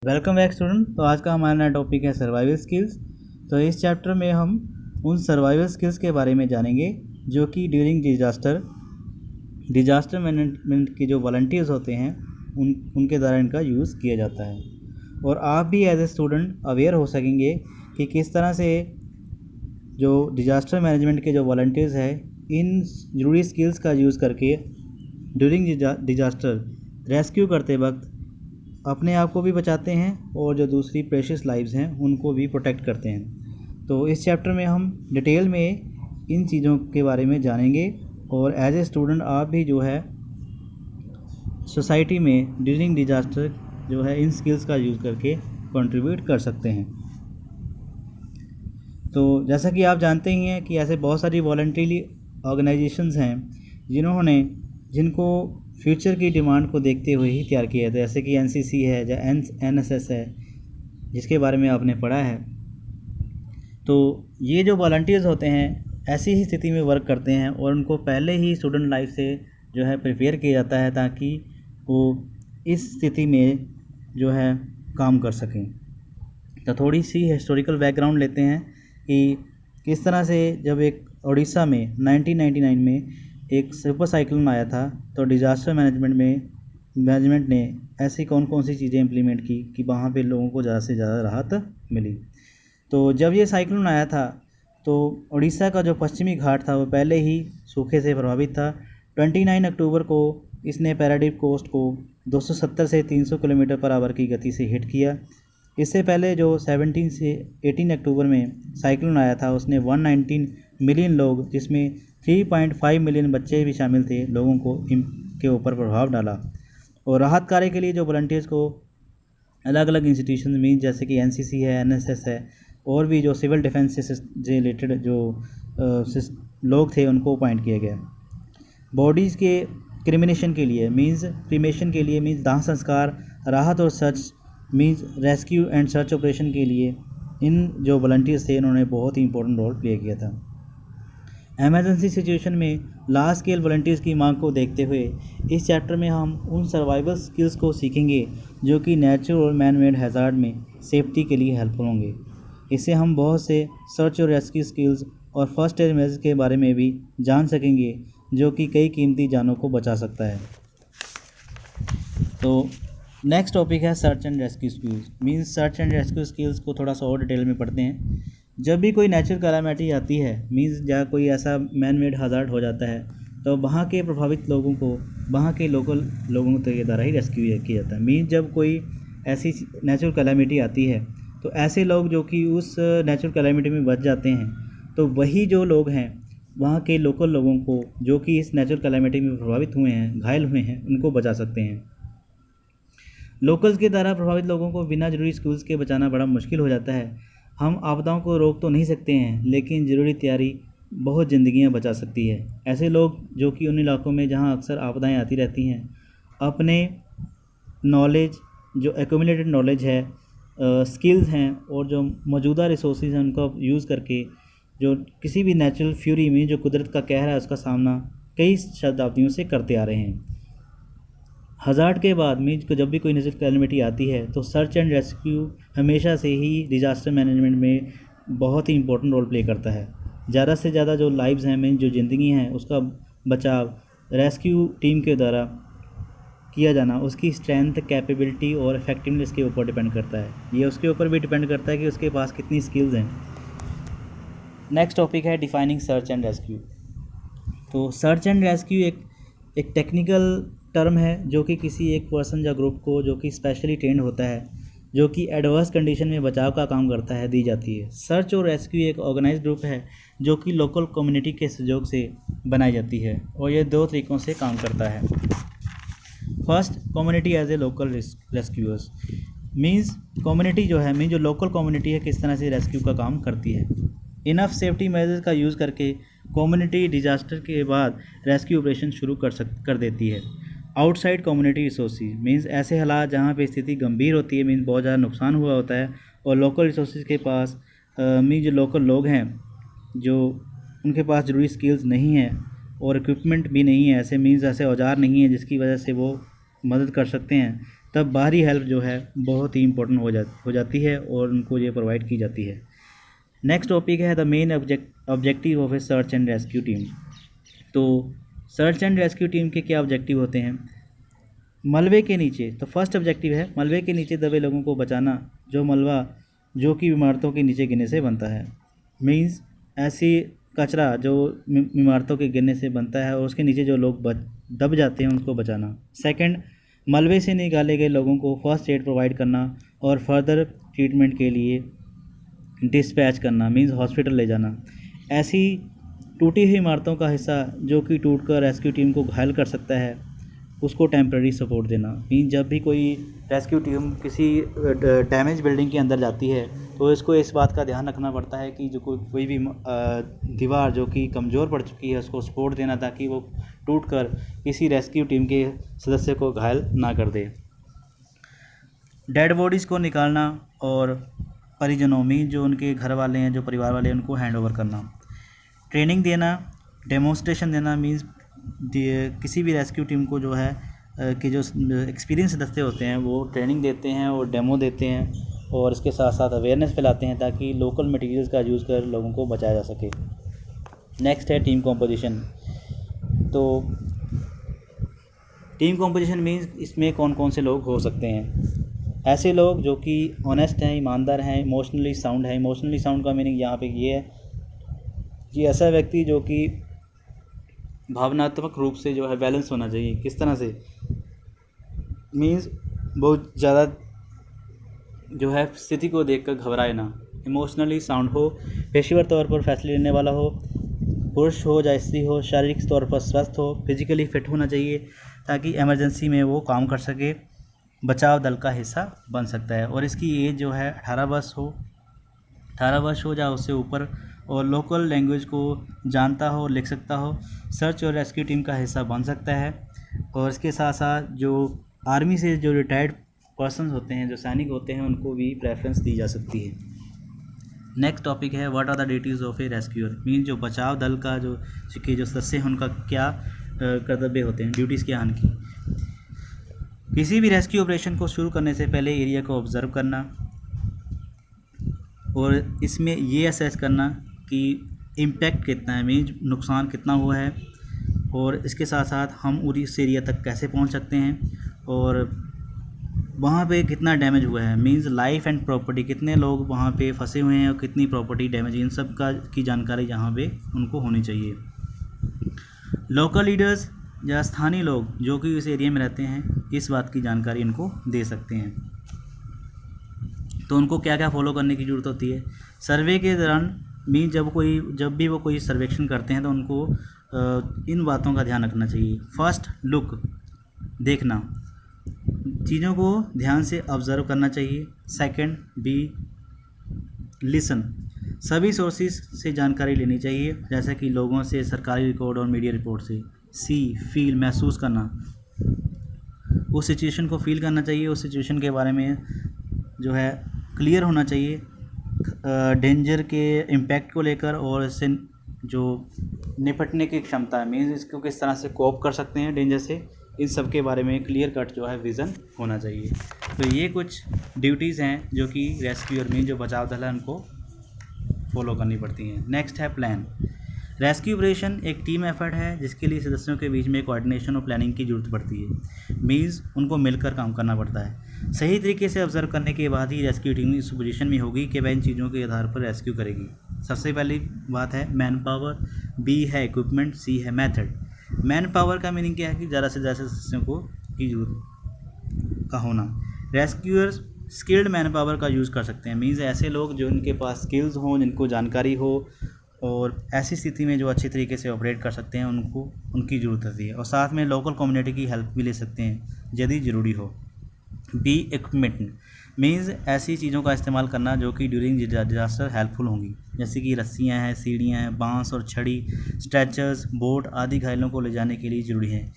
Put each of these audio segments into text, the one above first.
Welcome back student. तो आज का हमारा नया टॉपिक है सर्वाइवल स्किल्स। तो इस चैप्टर में हम उन सर्वाइवल स्किल्स के बारे में जानेंगे जो कि ड्यूरिंग डिजास्टर मैनेजमेंट के जो वॉलंटियर्स होते हैं उनके द्वारा इनका यूज़ किया जाता है। और आप भी एज ए स्टूडेंट अवेयर हो सकेंगे कि किस तरह से जो डिजास्टर मैनेजमेंट के जो वॉलंटियर्स हैं इन ज़रूरी स्किल्स का यूज़ करके ड्यूरिंग डिजास्टर रेस्क्यू करते वक्त अपने आप को भी बचाते हैं और जो दूसरी प्रेशियस लाइव्स हैं उनको भी प्रोटेक्ट करते हैं। तो इस चैप्टर में हम डिटेल में इन चीज़ों के बारे में जानेंगे और एज ए स्टूडेंट आप भी जो है सोसाइटी में ड्यूरिंग डिजास्टर जो है इन स्किल्स का यूज़ करके कंट्रीब्यूट कर सकते हैं। तो जैसा कि आप जानते ही हैं कि ऐसे बहुत सारी वॉलंटरी ऑर्गेनाइजेशंस हैं जिनको फ्यूचर की डिमांड को देखते हुए ही तैयार किया था, जैसे कि एनसीसी है या एनएसएस है जिसके बारे में आपने पढ़ा है। तो ये जो वॉलंटियर्स होते हैं ऐसी ही स्थिति में वर्क करते हैं और उनको पहले ही स्टूडेंट लाइफ से जो है प्रिपेयर किया जाता है ताकि वो इस स्थिति में जो है काम कर सकें। तो थोड़ी सी हिस्टोरिकल बैकग्राउंड लेते हैं कि किस तरह से जब एक उड़ीसा में 1999 में एक सुपर साइक्लोन आया था तो डिज़ास्टर मैनेजमेंट ने ऐसी कौन कौन सी चीज़ें इम्प्लीमेंट की कि वहाँ पे लोगों को ज़्यादा से ज़्यादा राहत मिली। तो जब ये साइक्लोन आया था तो उड़ीसा का जो पश्चिमी घाट था वो पहले ही सूखे से प्रभावित था। 29 अक्टूबर को इसने पैराडीप कोस्ट को 270 से 300 किलोमीटर पर आवर की गति से हिट किया। इससे पहले जो 17 से 18 अक्टूबर में साइक्लोन आया था उसने 119 मिलियन लोग जिसमें 3.5 मिलियन बच्चे भी शामिल थे लोगों को के ऊपर प्रभाव डाला। और राहत कार्य के लिए जो वॉलंटियर्स को अलग अलग इंस्टीट्यूशन में जैसे कि एनसीसी है, एनएसएस है और भी जो सिविल डिफेंस से रिलेटेड जो लोग थे उनको अपॉइंट किया गया। बॉडीज़ के क्रिमिनेशन के लिए क्रीमेशन के लिए दाह संस्कार, राहत और search rescue and search operation के लिए इन जो वॉलंटियर्स थे इन्होंने बहुत ही इंपॉर्टेंट रोल प्ले किया था। एमरजेंसी सिचुएशन में लार्ज स्केल वॉलंटियर्स की मांग को देखते हुए इस चैप्टर में हम उन सर्वाइवल स्किल्स को सीखेंगे जो कि नेचुरल और मैन मेड हैज़ार्ड में सेफ्टी के लिए हेल्पफुल होंगे। इससे हम बहुत से सर्च और रेस्क्यू स्किल्स और फर्स्ट एड मेजर्स के बारे में भी जान सकेंगे जो कि कई कीमती जानों को बचा सकता है। तो नेक्स्ट टॉपिक है search and rescue skills. Search and rescue skills को थोड़ा सा और डिटेल में पढ़ते हैं। जब भी कोई नेचुरल कैलामिटी आती है या कोई ऐसा मैन मेड हज़ार्ड हो जाता है तो वहाँ के प्रभावित लोगों को वहाँ के लोकल लोगों के द्वारा ही रेस्क्यू किया जाता है। जब कोई ऐसी नेचुरल कैलामिटी आती है तो ऐसे लोग जो कि उस नेचुरल कैलामिटी में बच जाते हैं तो वही जो लोग हैं वहाँ के लोकल लोगों को जो कि इस नेचुरल कैलामिटी में प्रभावित हुए हैं, घायल हुए हैं, उनको बचा सकते हैं। लोकल्स के द्वारा प्रभावित लोगों को बिना ज़रूरी स्किल्स के बचाना बड़ा मुश्किल हो जाता है। हम आपदाओं को रोक तो नहीं सकते हैं लेकिन ज़रूरी तैयारी बहुत ज़िंदगियां बचा सकती है। ऐसे लोग जो कि उन इलाकों में जहां अक्सर आपदाएं आती रहती हैं अपने नॉलेज जो एक्यूमुलेटेड नॉलेज है, स्किल्स हैं और जो मौजूदा रिसोर्सेज हैं उनका यूज़ करके जो किसी भी नेचुरल फ्यूरी में जो कुदरत का कहर है उसका सामना कई शताब्दियों से करते आ रहे हैं। हज़ार्ड के बाद जब भी कोई नेचुरल कैलेमिटी आती है तो सर्च एंड रेस्क्यू हमेशा से ही डिज़ास्टर मैनेजमेंट में बहुत ही इंपॉर्टेंट रोल प्ले करता है। ज़्यादा से ज़्यादा जो लाइव्स हैं जो ज़िंदगी हैं उसका बचाव रेस्क्यू टीम के द्वारा किया जाना उसकी स्ट्रेंथ, कैपेबिलिटी और इफेक्टिवनेस के ऊपर डिपेंड करता है। ये उसके ऊपर भी डिपेंड करता है कि उसके पास कितनी स्किल्स हैं। नेक्स्ट टॉपिक है डिफाइनिंग सर्च एंड रेस्क्यू। तो सर्च एंड रेस्क्यू एक टेक्निकल टर्म है जो कि किसी एक पर्सन या ग्रुप को जो कि स्पेशली ट्रेंड होता है जो कि एडवर्स कंडीशन में बचाव का काम करता है दी जाती है। सर्च और रेस्क्यू एक ऑर्गेनाइज्ड ग्रुप है जो कि लोकल कम्युनिटी के सहयोग से बनाई जाती है और ये दो तरीक़ों से काम करता है। First, community as a local rescuers community जो है जो लोकल कम्युनिटी है किस तरह से रेस्क्यू का काम करती है। इनफ सेफ्टी मेजर्स का यूज़ करके कम्युनिटी डिजास्टर के बाद रेस्क्यू ऑपरेशन शुरू कर देती है। आउटसाइड कम्युनिटी रिसोर्सेज ऐसे हालात जहाँ पे स्थिति गंभीर होती है बहुत ज़्यादा नुकसान हुआ होता है और लोकल रिसोर्सेज के पास जो लोकल लोग हैं जो उनके पास ज़रूरी स्किल्स नहीं है और इक्विपमेंट भी नहीं है, ऐसे औजार नहीं है जिसकी वजह से वो मदद कर सकते हैं, तब बाहरी हेल्प जो है बहुत ही इंपॉर्टेंट हो जाती है और उनको ये प्रोवाइड की जाती है। नेक्स्ट टॉपिक है the main objective of A search and rescue team. तो सर्च एंड रेस्क्यू टीम के क्या ऑब्जेक्टिव होते हैं? मलबे के नीचे, तो फर्स्ट ऑब्जेक्टिव है मलबे के नीचे दबे लोगों को बचाना, जो मलबा जो कि इमारतों के नीचे गिरने से बनता है। मीन्स ऐसी कचरा जो इमारतों के गिरने से बनता है और उसके नीचे जो लोग दब जाते हैं उनको बचाना। सेकंड, मलबे से निकाले गए लोगों को फर्स्ट एड प्रोवाइड करना और फर्दर ट्रीटमेंट के लिए डिस्पैच करना, मीन्स हॉस्पिटल ले जाना। ऐसी टूटी हुई इमारतों का हिस्सा जो कि टूटकर रेस्क्यू टीम को घायल कर सकता है उसको टेम्प्रेरी सपोर्ट देना। मीन जब भी कोई रेस्क्यू टीम किसी डैमेज बिल्डिंग के अंदर जाती है तो इसको इस बात का ध्यान रखना पड़ता है कि जो कोई भी दीवार जो कि कमज़ोर पड़ चुकी है उसको सपोर्ट देना, ताकि वो टूटकर किसी रेस्क्यू टीम के सदस्य को घायल ना कर दे। डेड बॉडीज़ को निकालना और परिजनों में जो उनके घर वाले हैं, जो परिवार वाले हैं, उनको हैंड ओवर करना। ट्रेनिंग देना, डेमोन्स्ट्रेशन देना, मीन्स किसी भी रेस्क्यू टीम को जो है कि जो एक्सपीरियंस दस्ते होते हैं वो ट्रेनिंग देते हैं और डेमो देते हैं और इसके साथ साथ अवेयरनेस फैलाते हैं ताकि लोकल मटेरियल्स का यूज़ कर लोगों को बचाया जा सके। नेक्स्ट है टीम कॉम्पोजिशन। तो टीम कॉम्पोजिशन मीन्स इसमें कौन कौन से लोग हो सकते हैं? ऐसे लोग जो कि ऑनेस्ट हैं, ईमानदार हैं, इमोशनली साउंड है। इमोशनली साउंड का मीनिंग यहाँ पे ये है कि ऐसा व्यक्ति जो कि भावनात्मक रूप से जो है बैलेंस होना चाहिए। किस तरह से? मीन्स बहुत ज़्यादा जो है स्थिति को देखकर घबराए ना। इमोशनली साउंड हो, पेशेवर तौर पर फैसले लेने वाला हो, पुरुष हो या स्त्री हो, शारीरिक तौर पर स्वस्थ हो, फिजिकली फिट होना चाहिए ताकि इमरजेंसी में वो काम कर सके, बचाव दल का हिस्सा बन सकता है। और इसकी एज जो है 18 वर्ष हो या उससे ऊपर, और लोकल लैंग्वेज को जानता हो, लिख सकता हो, सर्च और रेस्क्यू टीम का हिस्सा बन सकता है। और इसके साथ साथ जो आर्मी से जो रिटायर्ड पर्सन्स होते हैं, जो सैनिक होते हैं, उनको भी प्रेफरेंस दी जा सकती है। नेक्स्ट टॉपिक है what are the duties of a rescuer. Mean जो बचाव दल का जो सदस्य हैं उनका क्या कर्तव्य होते हैं, ड्यूटीज़ क्या हैं उनकी। किसी भी रेस्क्यू ऑपरेशन को शुरू करने से पहले एरिया को ऑब्जर्व करना और इसमें ये असेस करना कि इम्पैक्ट कितना है, मीन नुकसान कितना हुआ है, और इसके साथ साथ हम उस एरिया तक कैसे पहुंच सकते हैं और वहाँ पे कितना डैमेज हुआ है, मींस लाइफ एंड प्रॉपर्टी, कितने लोग वहाँ पे फंसे हुए हैं और कितनी प्रॉपर्टी डैमेज, इन सब की जानकारी यहाँ पे उनको होनी चाहिए। लोकल लीडर्स या स्थानीय लोग जो कि इस एरिया में रहते हैं इस बात की जानकारी इनको दे सकते हैं। तो उनको क्या क्या फॉलो करने की ज़रूरत होती है? सर्वे के दौरान मीन जब भी वो कोई सर्वेक्षण करते हैं तो उनको इन बातों का ध्यान रखना चाहिए। फर्स्ट, लुक, देखना, चीज़ों को ध्यान से ऑब्ज़र्व करना चाहिए। सेकंड, बी, लिसन, सभी सोर्सेज से जानकारी लेनी चाहिए, जैसे कि लोगों से, सरकारी रिकॉर्ड और मीडिया रिपोर्ट से। सी, फील, महसूस करना, उस सिचुएशन को फील करना चाहिए, उस सिचुएशन के बारे में जो है क्लियर होना चाहिए, डेंजर के इम्पैक्ट को लेकर और इससे जो निपटने की क्षमता है, मीन्स इसको किस तरह से कोप कर सकते हैं डेंजर से, इन सब के बारे में क्लियर कट जो है विज़न होना चाहिए। तो ये कुछ ड्यूटीज़ हैं जो कि रेस्क्यूअर मीन जो बचाव दल है उनको फॉलो करनी पड़ती हैं। नेक्स्ट है प्लान। रेस्क्यू ऑपरेशन एक टीम एफर्ट है जिसके लिए सदस्यों के बीच में कोऑर्डिनेशन और प्लानिंग की ज़रूरत पड़ती है। मीन्स उनको मिलकर काम करना पड़ता है। सही तरीके से ऑब्जर्व करने के बाद ही रेस्क्यू टीम इस पोजीशन में होगी कि वह इन चीज़ों के आधार पर रेस्क्यू करेगी। सबसे पहली बात है मैन पावर, बी है इक्विपमेंट, सी है मेथड। मैन पावर का मीनिंग क्या है कि ज़्यादा से ज़्यादा सदस्यों को की जरूरत का होना। रेस्क्यूअर्स स्किल्ड मैन पावर का यूज़ कर सकते हैं, मीन्स ऐसे लोग जो उनके पास स्किल्स हों, जिनको जानकारी हो और ऐसी स्थिति में जो अच्छी तरीके से ऑपरेट कर सकते हैं, उनकी ज़रूरत होती है। और साथ में लोकल कम्युनिटी की हेल्प भी ले सकते हैं यदि ज़रूरी हो। बी, इक्विपमेंट मीन्स ऐसी चीज़ों का इस्तेमाल करना जो कि ड्यूरिंग डिजास्टर हेल्पफुल होंगी, जैसे कि रस्सियाँ हैं, सीढ़ियाँ हैं, बांस और छड़ी, स्ट्रेचर्स, बोट आदि घायलों को ले जाने के लिए ज़रूरी है।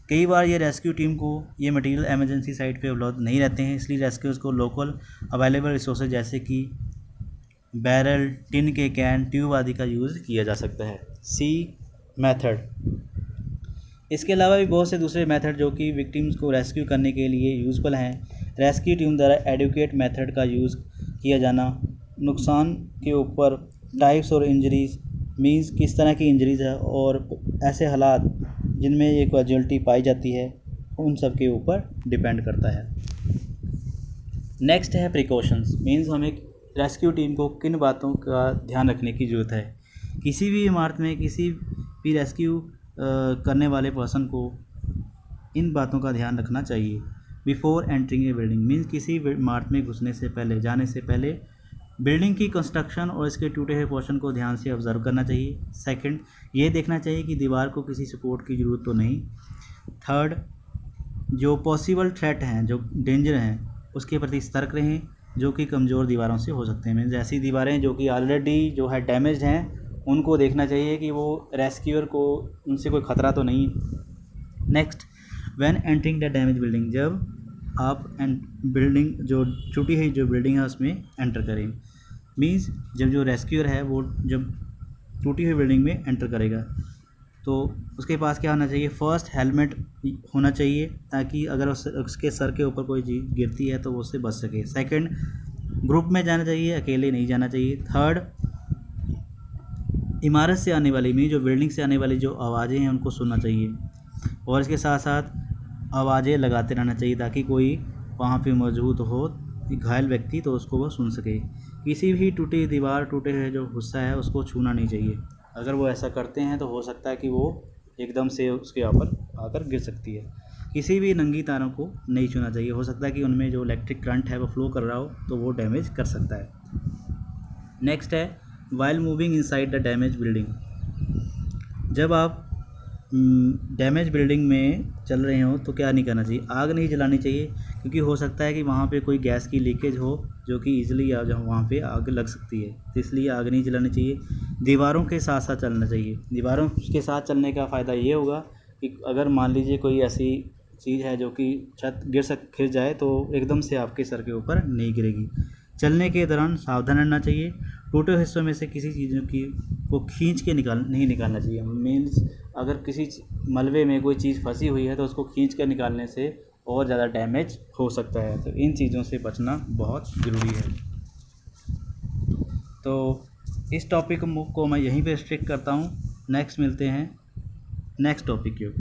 कई बार ये रेस्क्यू टीम को ये मटेरियल इमरजेंसी साइट पे उपलब्ध नहीं रहते हैं, इसलिए रेस्क्यूअर्स को लोकल अवेलेबल रिसोर्सेज जैसे कि बैरल, टिन के कैन, ट्यूब आदि का यूज़ किया जा सकता है। सी, मेथड। इसके अलावा भी बहुत से दूसरे मेथड जो कि विक्टिम्स को रेस्क्यू करने के लिए यूज़फुल हैं, रेस्क्यू टीम द्वारा एडुकेट मेथड का यूज़ किया जाना, नुकसान के ऊपर टाइप्स और इंजरीज मींस किस तरह की इंजरीज है और ऐसे हालात जिनमें ये कैजुअलिटी पाई जाती है उन सब के ऊपर डिपेंड करता है। नेक्स्ट है प्रिकॉशंस मींस हमें रेस्क्यू टीम को किन बातों का ध्यान रखने की ज़रूरत है। किसी भी इमारत में किसी भी रेस्क्यू करने वाले पर्सन को इन बातों का ध्यान रखना चाहिए। बिफोर एंटरिंग ए बिल्डिंग मीन्स किसी इमारत में घुसने से पहले, जाने से पहले बिल्डिंग की कंस्ट्रक्शन और इसके टूटे हुए पोर्शन को ध्यान से ऑब्जर्व करना चाहिए। सेकंड, ये देखना चाहिए कि दीवार को किसी सपोर्ट की ज़रूरत तो नहीं। थर्ड, जो पॉसिबल थ्रेट हैं, जो डेंजर हैं, उसके प्रति सतर्क रहें जो कि कमज़ोर दीवारों से हो सकते हैं। मीन्स ऐसी दीवारें जो कि ऑलरेडी जो है डैमेज्ड हैं उनको देखना चाहिए कि वो रेस्क्यूअर को उनसे कोई ख़तरा तो नहीं। Next, when entering the damage building जब आप बिल्डिंग जो टूटी हुई जो बिल्डिंग है उसमें एंटर करें मीन्स जब जो रेस्क्यूअर है वो जब टूटी हुई बिल्डिंग में एंटर करेगा तो उसके पास क्या होना चाहिए। फर्स्ट, हेलमेट होना चाहिए ताकि अगर उसके सर के ऊपर कोई चीज़ गिरती है तो वो उससे बच सके। सेकंड, ग्रुप में जाना चाहिए, अकेले नहीं जाना चाहिए। थर्ड, इमारत से आने वाली मीन जो बिल्डिंग से आने वाली जो आवाज़ें हैं उनको सुनना चाहिए और इसके साथ साथ आवाज़ें लगाते रहना चाहिए ताकि कोई वहाँ पे मौजूद हो घायल व्यक्ति तो उसको वो सुन सके। किसी भी टूटी दीवार, टूटे हुए जो हिस्सा है उसको छूना नहीं चाहिए। अगर वो ऐसा करते हैं तो हो सकता है कि वो एकदम से उसके ऊपर आकर गिर सकती है। किसी भी नंगी तारों को नहीं छूना चाहिए, हो सकता है कि उनमें जो इलेक्ट्रिक करंट है वो फ्लो कर रहा हो तो वो डैमेज कर सकता है। नेक्स्ट है while moving inside the damage building जब आप डैमेज बिल्डिंग में चल रहे हो तो क्या नहीं करना चाहिए। आग नहीं जलानी चाहिए क्योंकि हो सकता है कि वहाँ पे कोई गैस की लीकेज हो जो कि ईजिली वहाँ पे आग लग सकती है, तो इसलिए आग नहीं जलानी चाहिए। दीवारों के साथ साथ चलना चाहिए। दीवारों के साथ चलने का फ़ायदा ये होगा कि अगर मान लीजिए कोई ऐसी चीज़ है जो कि छत गिर जाए तो एकदम से आपके सर के ऊपर नहीं गिरेगी। चलने के दौरान सावधान रहना चाहिए। टूटे हिस्सों में से किसी चीज़ों की को खींच के नहीं निकालना चाहिए। मीन्स अगर किसी मलबे में कोई चीज़ फंसी हुई है तो उसको खींच कर निकालने से और ज़्यादा डैमेज हो सकता है, तो इन चीज़ों से बचना बहुत ज़रूरी है। तो इस टॉपिक को मैं यहीं पे रिस्ट्रिक्ट करता हूँ। नेक्स्ट मिलते हैं नेक्स्ट टॉपिक के ऊपर।